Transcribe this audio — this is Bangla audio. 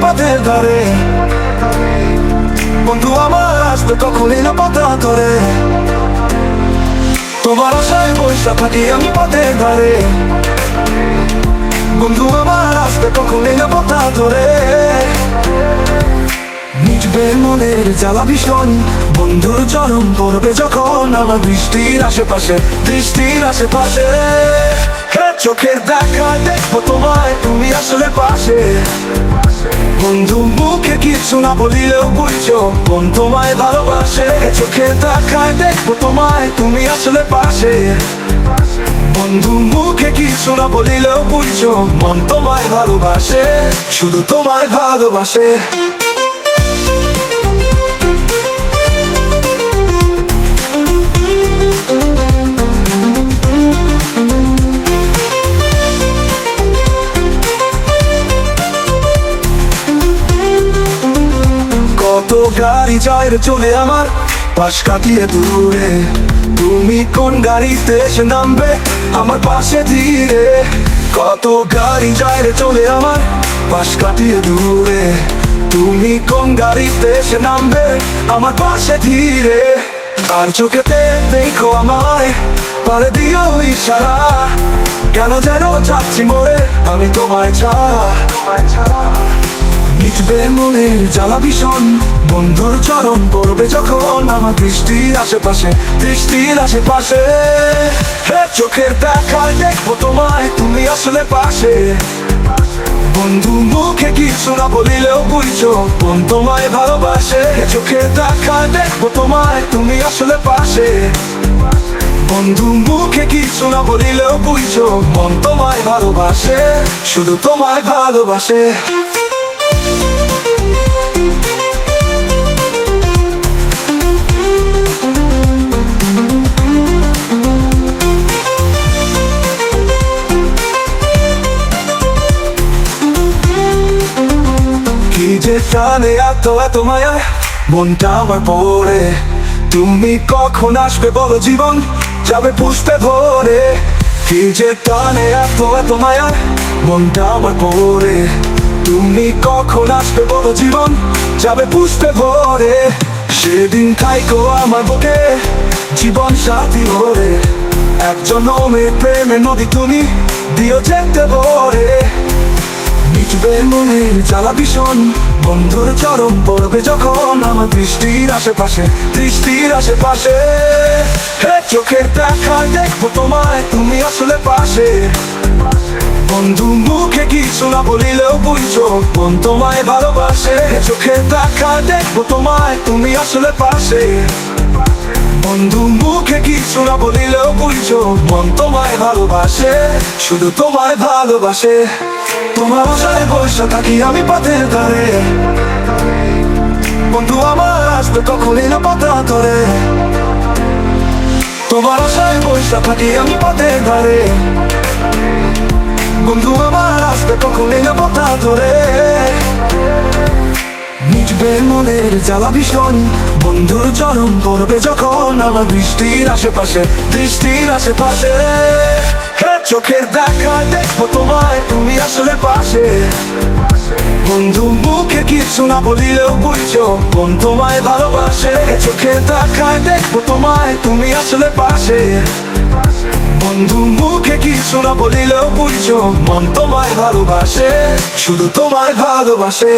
পথের ধারে। বন্ধু আমার আসবে কখন এলো পথ ধরে, তোমার আশায় বসে থাকি আমি পথের ধারে। বন্ধু আমার আসবে কখন এলো পথ ধরে। মিটবে মনের জ্বালা ভীষণ, বন্ধুর চরম পড়বে যখন আমার বৃষ্টির আশেপাশে, বৃষ্টির আশেপাশে। চোখের দেখা দেখবো তোমায়, তুমি আসলে পাশে। বন্ধু মুখে কিছু না বলিলেও বুঝছো মন তোমায় ভালোবাসে। চোখের দেখায় দেখবো তোমায়, তুমি আসলে পাশে। বন্ধু মুখে কিছু না বলিলেও বুঝছো মন তোমায় ভালোবাসে, শুধু তোমায় ভালোবাসে। কত গাড়ি যায় রে চলে আমার পাশ কাটিয়ে দূরে, তুমি কোন গাড়িতে এসে নামবে আমার পাশে ধীরে। কত গাড়ি যায় রে চলে আমার পাশ কাটিয়ে দূরে, তুমি কোন গাড়িতে এসে নামবে আমার পাশে ধীরে। আর চোখেতে দেখো আমায়, পারে দিও ইশারা, কেন যেন যাচ্ছি মরে আমি তোমায় ছাড়া। মিটবে মনের জ্বালা ভীষণ, বন্ধুর চরণ পড়বে যখন আমার বৃষ্টির আশেপাশে, বৃষ্টির আশেপাশে। চোখের দেখায় দেখবো তোমায়, তুমি আসলে পাশে। বন্ধু মুখে কিছু না বলিলেও বুঝছো মন তোমায় ভালোবাসে। চোখের দেখায় দেখবো তোমায়, তুমি আসলে পাশে। বন্ধু মুখে কিছু না বলিলেও বুঝছো মন তোমায় ভালোবাসে, শুধু তোমায় ভালোবাসে। কি যে টানে এত এত মায়া মনটা আমার পড়ে, তুমি কখন আসবে বলো জীবন যাবে পুষ্পে ভরে। কি যে টানে এত এত মায়া মনটা আমার পড়ে, তুমি কখন আসবে বলো জীবন যাবে পুষ্পে ভরে। সেদিন থাইকো আমার বুকে জীবন সাথী ভরে, একজন মেয়ে প্রেমের নদী তুমি দিও যেতে ভরে। মিটবে মনের জ্বালা ভীষণ, বন্ধুর চরম পড়বে যখন আমার বৃষ্টির আশেপাশে, বৃষ্টির আশেপাশে। চোখের দেখায় দেখবো তোমায়, তুমি আসলে পাশে। বন্ধু মুখে কিছু না বলিলেও বুঝছো মন তোমায় ভালোবাসে। চোখের দেখায় দেখবো তোমায়, তুমি আসলে পাশে। বন্ধু মুখে কিছু না বলিলেও বুঝছো মন তোমায় ভালোবাসে, শুধু তোমায় ভালোবাসে। তোমার আশায় বসে থাকি আমি পথের ধারে, বন্ধু আমার আসবে কখন এলো পথ ধরে। তোমার আশায় বসে থাকি আমি পথের ধারে, বন্ধু আমার আসবে কখন এলো পথ ধরে। মিটবে মনের জ্বালা ভীষণ, বন্ধুর চরম পড়বে যখন আমার বৃষ্টির আশেপাশে, বৃষ্টির আশেপাশে। চোখের দেখায় দেখবো তোমায়, তুমি আসলে পাশে। বন্ধু মুখে কিছু না বলিলেও বুঝছো মন তোমায় ভালোবাসে। চোখের দেখায় দেখবো তোমায়, তুমি আসলে পাশে। বন্ধু মুখে কিছু না বলিলেও বুঝছো মন তোমায় ভালোবাসে, শুধু তোমায় ভালোবাসে।